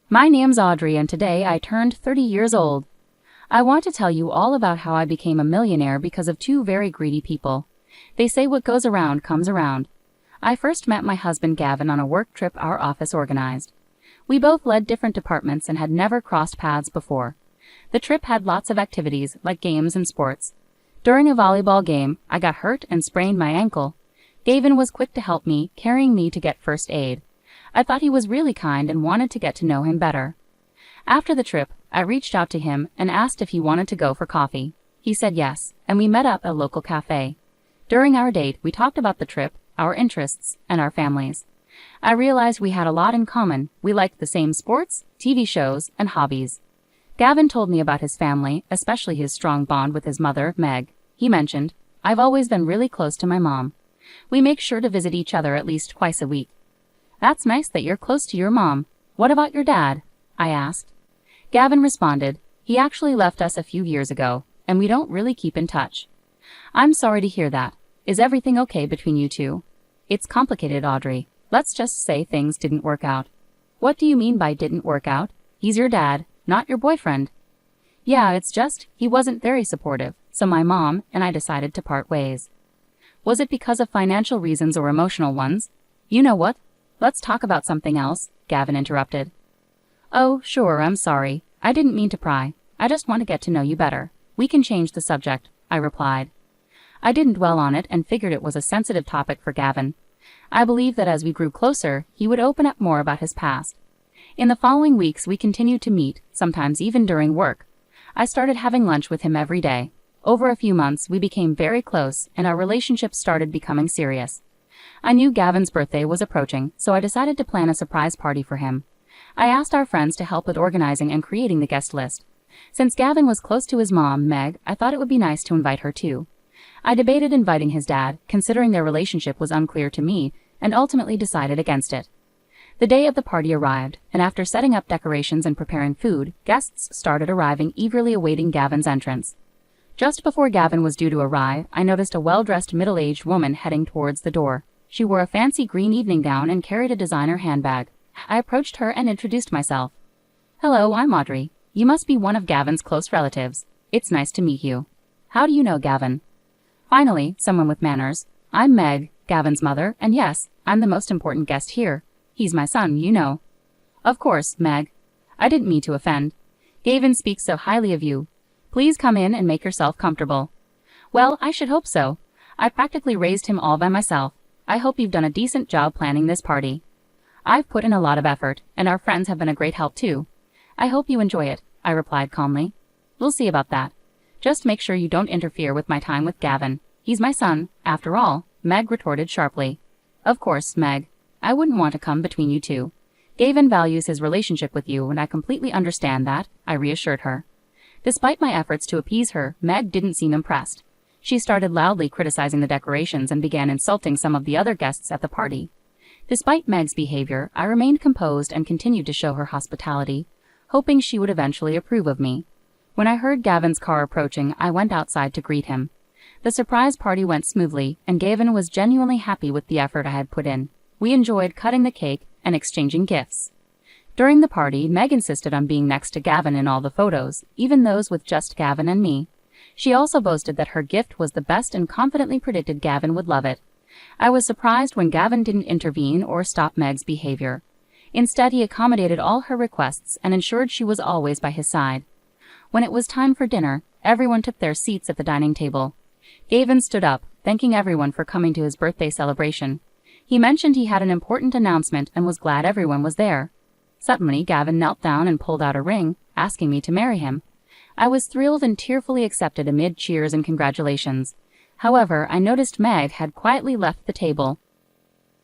My name's Audrey and today I turned 30 years old. I want to tell you all about how I became a millionaire because of two very greedy people. They say what goes around comes around. I first met my husband Gavin on a work trip our office organized. We both led different departments and had never crossed paths before. The trip had lots of activities like games and sports. During a volleyball game, I got hurt and sprained my ankle. Gavin was quick to help me, carrying me to get first aid. I thought he was really kind and wanted to get to know him better. After the trip, I reached out to him and asked if he wanted to go for coffee. He said yes, and we met up at a local cafe. During our date, we talked about the trip, our interests, and our families. I realized we had a lot in common. We liked the same sports, TV shows, and hobbies. Gavin told me about his family, especially his strong bond with his mother, Meg. He mentioned, "I've always been really close to my mom. We make sure to visit each other at least twice a week." "That's nice that you're close to your mom. What about your dad?" I asked. Gavin responded, "He actually left us a few years ago, and we don't really keep in touch." "I'm sorry to hear that. Is everything okay between you two?" "It's complicated, Audrey. Let's just say things didn't work out." "What do you mean by didn't work out? He's your dad, not your boyfriend." "Yeah, it's just, he wasn't very supportive, so my mom and I decided to part ways." "Was it because of financial reasons or emotional ones?" "You know what? Let's talk about something else," Gavin interrupted. "Oh, sure, I'm sorry. I didn't mean to pry. I just want to get to know you better. We can change the subject," I replied. I didn't dwell on it and figured it was a sensitive topic for Gavin. I believed that as we grew closer, he would open up more about his past. In the following weeks, we continued to meet, sometimes even during work. I started having lunch with him every day. Over a few months, we became very close, and our relationship started becoming serious. I knew Gavin's birthday was approaching, so I decided to plan a surprise party for him. I asked our friends to help with organizing and creating the guest list. Since Gavin was close to his mom, Meg, I thought it would be nice to invite her too. I debated inviting his dad, considering their relationship was unclear to me, and ultimately decided against it. The day of the party arrived, and after setting up decorations and preparing food, guests started arriving, eagerly awaiting Gavin's entrance. Just before Gavin was due to arrive, I noticed a well-dressed middle-aged woman heading towards the door. She wore a fancy green evening gown and carried a designer handbag. I approached her and introduced myself. "Hello, I'm Audrey. You must be one of Gavin's close relatives. It's nice to meet you. How do you know Gavin?" Finally, someone with manners. "I'm Meg, Gavin's mother, and yes, I'm the most important guest here. He's my son, you know." "Of course, Meg. I didn't mean to offend. Gavin speaks so highly of you. Please come in and make yourself comfortable." "Well, I should hope so. I practically raised him all by myself. I hope you've done a decent job planning this party." "I've put in a lot of effort, and our friends have been a great help too. I hope you enjoy it," I replied calmly. "We'll see about that. Just make sure you don't interfere with my time with Gavin. He's my son, after all," Meg retorted sharply. "Of course, Meg. I wouldn't want to come between you two. Gavin values his relationship with you, and I completely understand that," I reassured her. Despite my efforts to appease her, Meg didn't seem impressed. She started loudly criticizing the decorations and began insulting some of the other guests at the party. Despite Meg's behavior, I remained composed and continued to show her hospitality, hoping she would eventually approve of me. When I heard Gavin's car approaching, I went outside to greet him. The surprise party went smoothly, and Gavin was genuinely happy with the effort I had put in. We enjoyed cutting the cake and exchanging gifts. During the party, Meg insisted on being next to Gavin in all the photos, even those with just Gavin and me. She also boasted that her gift was the best and confidently predicted Gavin would love it. I was surprised when Gavin didn't intervene or stop Meg's behavior. Instead, he accommodated all her requests and ensured she was always by his side. When it was time for dinner, everyone took their seats at the dining table. Gavin stood up, thanking everyone for coming to his birthday celebration. He mentioned he had an important announcement and was glad everyone was there. Suddenly, Gavin knelt down and pulled out a ring, asking me to marry him. I was thrilled and tearfully accepted amid cheers and congratulations. However, I noticed Meg had quietly left the table.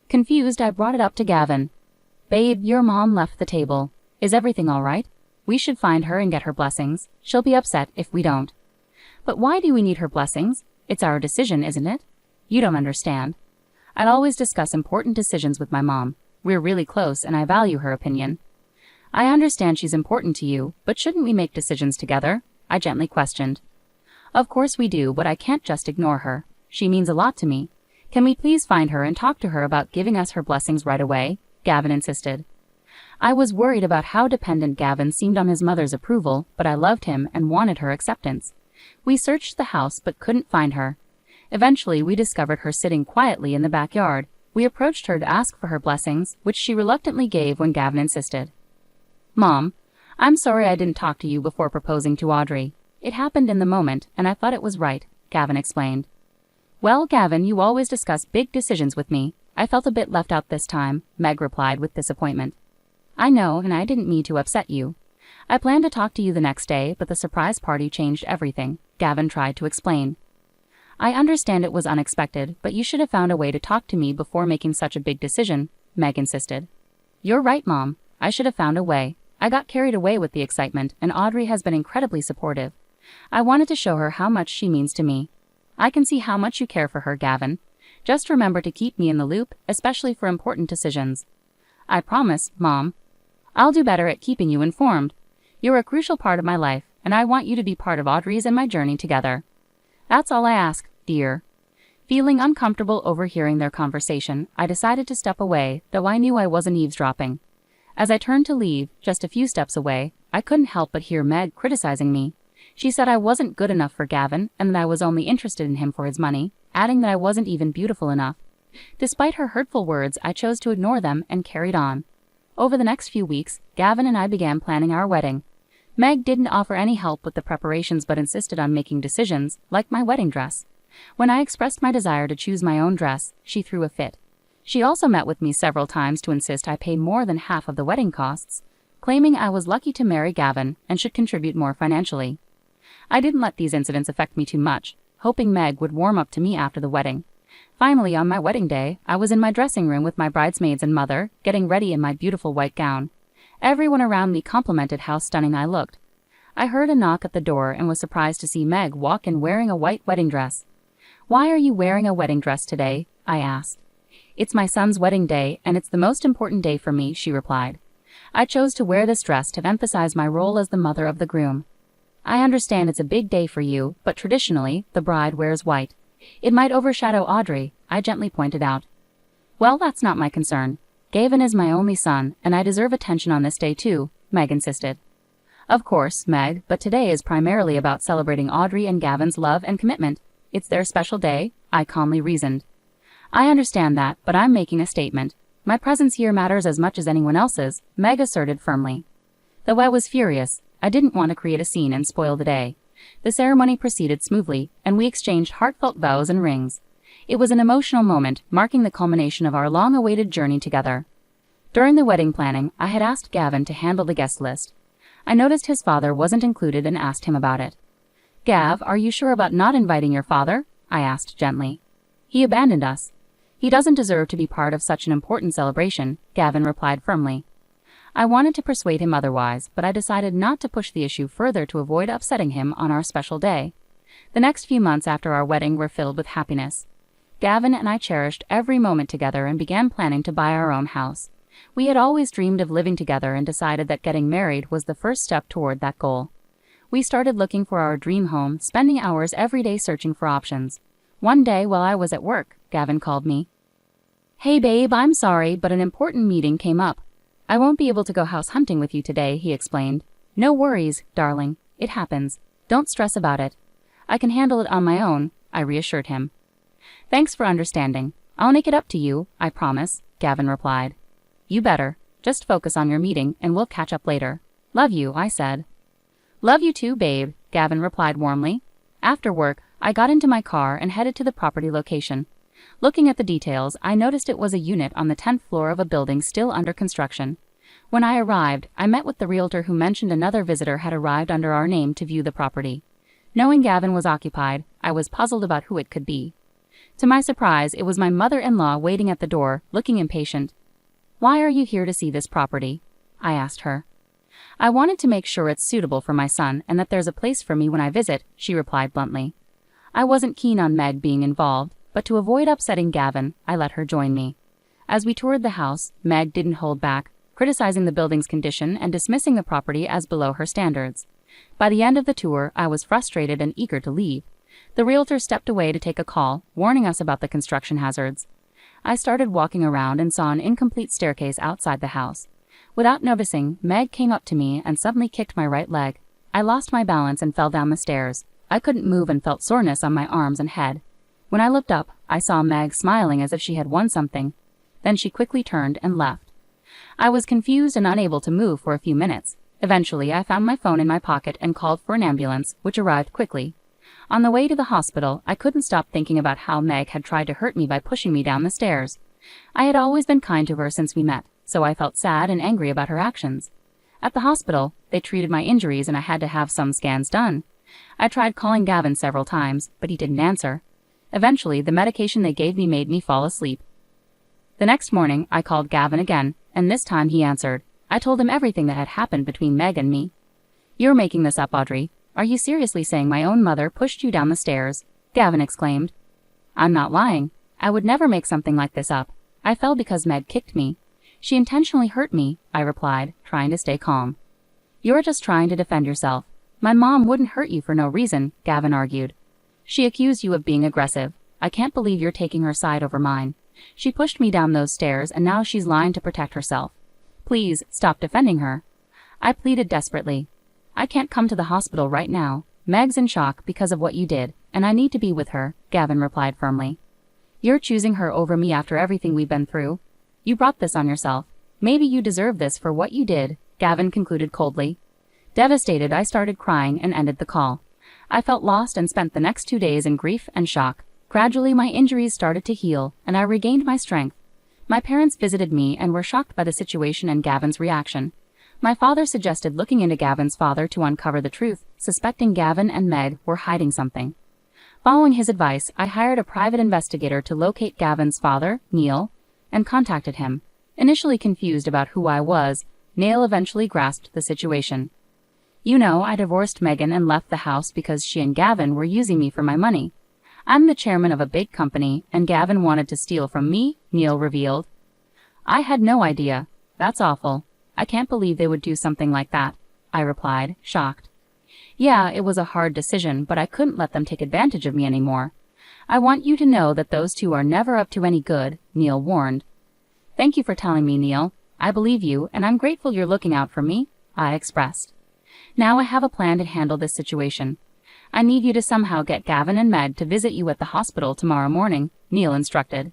Confused, I brought it up to Gavin. "Babe, your mom left the table. Is everything all right? We should find her and get her blessings. She'll be upset if we don't." "But why do we need her blessings? It's our decision, isn't it?" "You don't understand. I'd always discuss important decisions with my mom. We're really close and I value her opinion." "I understand she's important to you, but shouldn't we make decisions together?" I gently questioned. "Of course we do, but I can't just ignore her. She means a lot to me. Can we please find her and talk to her about giving us her blessings right away?" Gavin insisted. I was worried about how dependent Gavin seemed on his mother's approval, but I loved him and wanted her acceptance. We searched the house but couldn't find her. Eventually, we discovered her sitting quietly in the backyard. We approached her to ask for her blessings, which she reluctantly gave when Gavin insisted. "Mom, I'm sorry I didn't talk to you before proposing to Audrey. It happened in the moment, and I thought it was right," Gavin explained. "Well, Gavin, you always discuss big decisions with me. I felt a bit left out this time," Meg replied with disappointment. "I know, and I didn't mean to upset you. I planned to talk to you the next day, but the surprise party changed everything," Gavin tried to explain. "I understand it was unexpected, but you should have found a way to talk to me before making such a big decision," Meg insisted. "You're right, Mom. I should have found a way. I got carried away with the excitement, and Audrey has been incredibly supportive. I wanted to show her how much she means to me. I can see how much you care for her, Gavin. Just remember to keep me in the loop, especially for important decisions." "I promise, Mom. I'll do better at keeping you informed. You're a crucial part of my life, and I want you to be part of Audrey's and my journey together. That's all I ask, dear." Feeling uncomfortable overhearing their conversation, I decided to step away, though I knew I wasn't eavesdropping. As I turned to leave, just a few steps away, I couldn't help but hear Meg criticizing me. She said I wasn't good enough for Gavin and that I was only interested in him for his money, adding that I wasn't even beautiful enough. Despite her hurtful words, I chose to ignore them and carried on. Over the next few weeks, Gavin and I began planning our wedding. Meg didn't offer any help with the preparations but insisted on making decisions, like my wedding dress. When I expressed my desire to choose my own dress, she threw a fit. She also met with me several times to insist I pay more than half of the wedding costs, claiming I was lucky to marry Gavin and should contribute more financially. I didn't let these incidents affect me too much, hoping Meg would warm up to me after the wedding. Finally, on my wedding day, I was in my dressing room with my bridesmaids and mother, getting ready in my beautiful white gown. Everyone around me complimented how stunning I looked. I heard a knock at the door and was surprised to see Meg walk in wearing a white wedding dress. "Why are you wearing a wedding dress today?" I asked. "It's my son's wedding day, and it's the most important day for me," she replied. "I chose to wear this dress to emphasize my role as the mother of the groom. I understand it's a big day for you, but traditionally, the bride wears white. It might overshadow Audrey," I gently pointed out. "Well, that's not my concern. Gavin is my only son, and I deserve attention on this day too," Meg insisted. "Of course, Meg, but today is primarily about celebrating Audrey and Gavin's love and commitment. It's their special day," I calmly reasoned. "I understand that, but I'm making a statement. My presence here matters as much as anyone else's," Meg asserted firmly. Though I was furious, I didn't want to create a scene and spoil the day. The ceremony proceeded smoothly, and we exchanged heartfelt vows and rings. It was an emotional moment, marking the culmination of our long-awaited journey together. During the wedding planning, I had asked Gavin to handle the guest list. I noticed his father wasn't included and asked him about it. "Gav, are you sure about not inviting your father?" I asked gently. "He abandoned us. He doesn't deserve to be part of such an important celebration," Gavin replied firmly. I wanted to persuade him otherwise, but I decided not to push the issue further to avoid upsetting him on our special day. The next few months after our wedding were filled with happiness. Gavin and I cherished every moment together and began planning to buy our own house. We had always dreamed of living together and decided that getting married was the first step toward that goal. We started looking for our dream home, spending hours every day searching for options. One day while I was at work, Gavin called me. "Hey babe, I'm sorry, but an important meeting came up. I won't be able to go house hunting with you today," he explained. "No worries, darling. It happens. Don't stress about it. I can handle it on my own," I reassured him. "Thanks for understanding. I'll make it up to you, I promise," Gavin replied. "You better. Just focus on your meeting and we'll catch up later. Love you," I said. "Love you too, babe," Gavin replied warmly. After work, I got into my car and headed to the property location. Looking at the details, I noticed it was a unit on the 10th floor of a building still under construction. When I arrived, I met with the realtor who mentioned another visitor had arrived under our name to view the property. Knowing Gavin was occupied, I was puzzled about who it could be. To my surprise, it was my mother-in-law waiting at the door, looking impatient. "Why are you here to see this property?" I asked her. "I wanted to make sure it's suitable for my son and that there's a place for me when I visit," she replied bluntly. I wasn't keen on Meg being involved, but to avoid upsetting Gavin, I let her join me. As we toured the house, Meg didn't hold back, criticizing the building's condition and dismissing the property as below her standards. By the end of the tour, I was frustrated and eager to leave. The realtor stepped away to take a call, warning us about the construction hazards. I started walking around and saw an incomplete staircase outside the house. Without noticing, Meg came up to me and suddenly kicked my right leg. I lost my balance and fell down the stairs. I couldn't move and felt soreness on my arms and head. When I looked up, I saw Meg smiling as if she had won something. Then she quickly turned and left. I was confused and unable to move for a few minutes. Eventually, I found my phone in my pocket and called for an ambulance, which arrived quickly. On the way to the hospital, I couldn't stop thinking about how Meg had tried to hurt me by pushing me down the stairs. I had always been kind to her since we met, so I felt sad and angry about her actions. At the hospital, they treated my injuries and I had to have some scans done. I tried calling Gavin several times, but he didn't answer. Eventually, the medication they gave me made me fall asleep. The next morning, I called Gavin again, and this time he answered. I told him everything that had happened between Meg and me. "You're making this up, Audrey. Are you seriously saying my own mother pushed you down the stairs?" Gavin exclaimed. "I'm not lying. I would never make something like this up. I fell because Meg kicked me. She intentionally hurt me," I replied, trying to stay calm. "You're just trying to defend yourself. My mom wouldn't hurt you for no reason," Gavin argued. "She accused you of being aggressive. I can't believe you're taking her side over mine. She pushed me down those stairs and now she's lying to protect herself. Please, stop defending her." I pleaded desperately. "I can't come to the hospital right now. Meg's in shock because of what you did, and I need to be with her," Gavin replied firmly. "You're choosing her over me after everything we've been through. You brought this on yourself. Maybe you deserve this for what you did," Gavin concluded coldly. Devastated, I started crying and ended the call. I felt lost and spent the next 2 days in grief and shock. Gradually, my injuries started to heal, and I regained my strength. My parents visited me and were shocked by the situation and Gavin's reaction. My father suggested looking into Gavin's father to uncover the truth, suspecting Gavin and Meg were hiding something. Following his advice, I hired a private investigator to locate Gavin's father, Neil, and contacted him. Initially confused about who I was, Neil eventually grasped the situation. "You know, I divorced Megan and left the house because she and Gavin were using me for my money. I'm the chairman of a big company, and Gavin wanted to steal from me," Neil revealed. "I had no idea. That's awful. I can't believe they would do something like that," I replied, shocked. "Yeah, it was a hard decision, but I couldn't let them take advantage of me anymore. I want you to know that those two are never up to any good," Neil warned. "Thank you for telling me, Neil. I believe you, and I'm grateful you're looking out for me," I expressed. "Now I have a plan to handle this situation. I need you to somehow get Gavin and Meg to visit you at the hospital tomorrow morning," Neil instructed.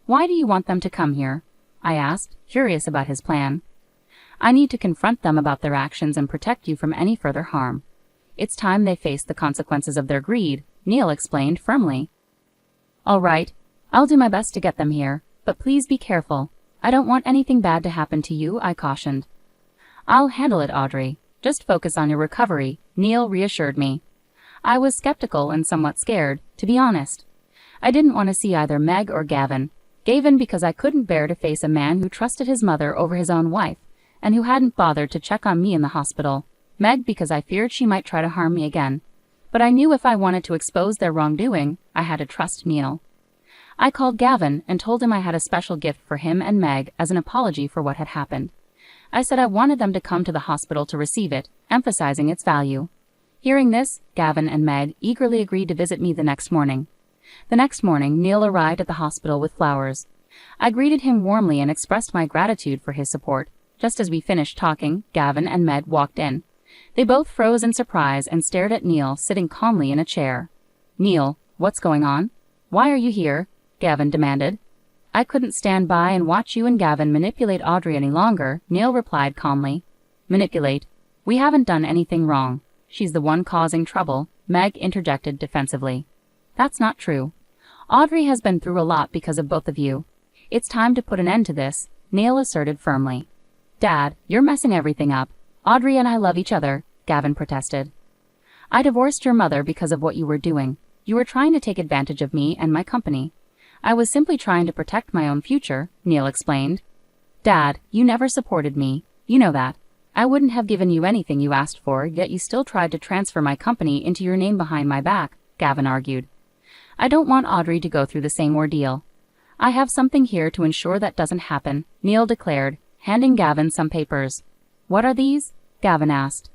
"Why do you want them to come here?" I asked, curious about his plan. "I need to confront them about their actions and protect you from any further harm. It's time they face the consequences of their greed," Neil explained firmly. "All right, I'll do my best to get them here, but please be careful. I don't want anything bad to happen to you," I cautioned. "I'll handle it, Audrey. Just focus on your recovery," Neil reassured me. I was skeptical and somewhat scared, to be honest. I didn't want to see either Meg or Gavin. Gavin because I couldn't bear to face a man who trusted his mother over his own wife, and who hadn't bothered to check on me in the hospital. Meg because I feared she might try to harm me again. But I knew if I wanted to expose their wrongdoing, I had to trust Neil. I called Gavin and told him I had a special gift for him and Meg as an apology for what had happened. I said I wanted them to come to the hospital to receive it, emphasizing its value. Hearing this, Gavin and Meg eagerly agreed to visit me the next morning. The next morning, Neil arrived at the hospital with flowers. I greeted him warmly and expressed my gratitude for his support. Just as we finished talking, Gavin and Meg walked in. They both froze in surprise and stared at Neil sitting calmly in a chair. "Neil, what's going on? Why are you here?" Gavin demanded. "I couldn't stand by and watch you and Gavin manipulate Audrey any longer," Neil replied calmly. "Manipulate? We haven't done anything wrong. She's the one causing trouble," Meg interjected defensively. "That's not true. Audrey has been through a lot because of both of you. It's time to put an end to this," Neil asserted firmly. "Dad, you're messing everything up. Audrey and I love each other," Gavin protested. "I divorced your mother because of what you were doing. You were trying to take advantage of me and my company. I was simply trying to protect my own future," Neil explained. "Dad, you never supported me. You know that. I wouldn't have given you anything you asked for, yet you still tried to transfer my company into your name behind my back," Gavin argued. "I don't want Audrey to go through the same ordeal. I have something here to ensure that doesn't happen," Neil declared, handing Gavin some papers. "What are these?" Gavin asked.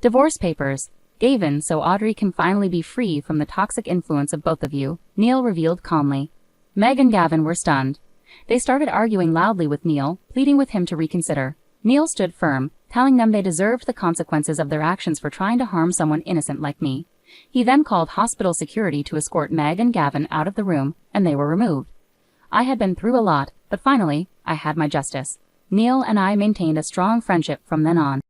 "Divorce papers. Gavin, so Audrey can finally be free from the toxic influence of both of you," Neil revealed calmly. Meg and Gavin were stunned. They started arguing loudly with Neil, pleading with him to reconsider. Neil stood firm, telling them they deserved the consequences of their actions for trying to harm someone innocent like me. He then called hospital security to escort Meg and Gavin out of the room, and they were removed. I had been through a lot, but finally, I had my justice. Neil and I maintained a strong friendship from then on.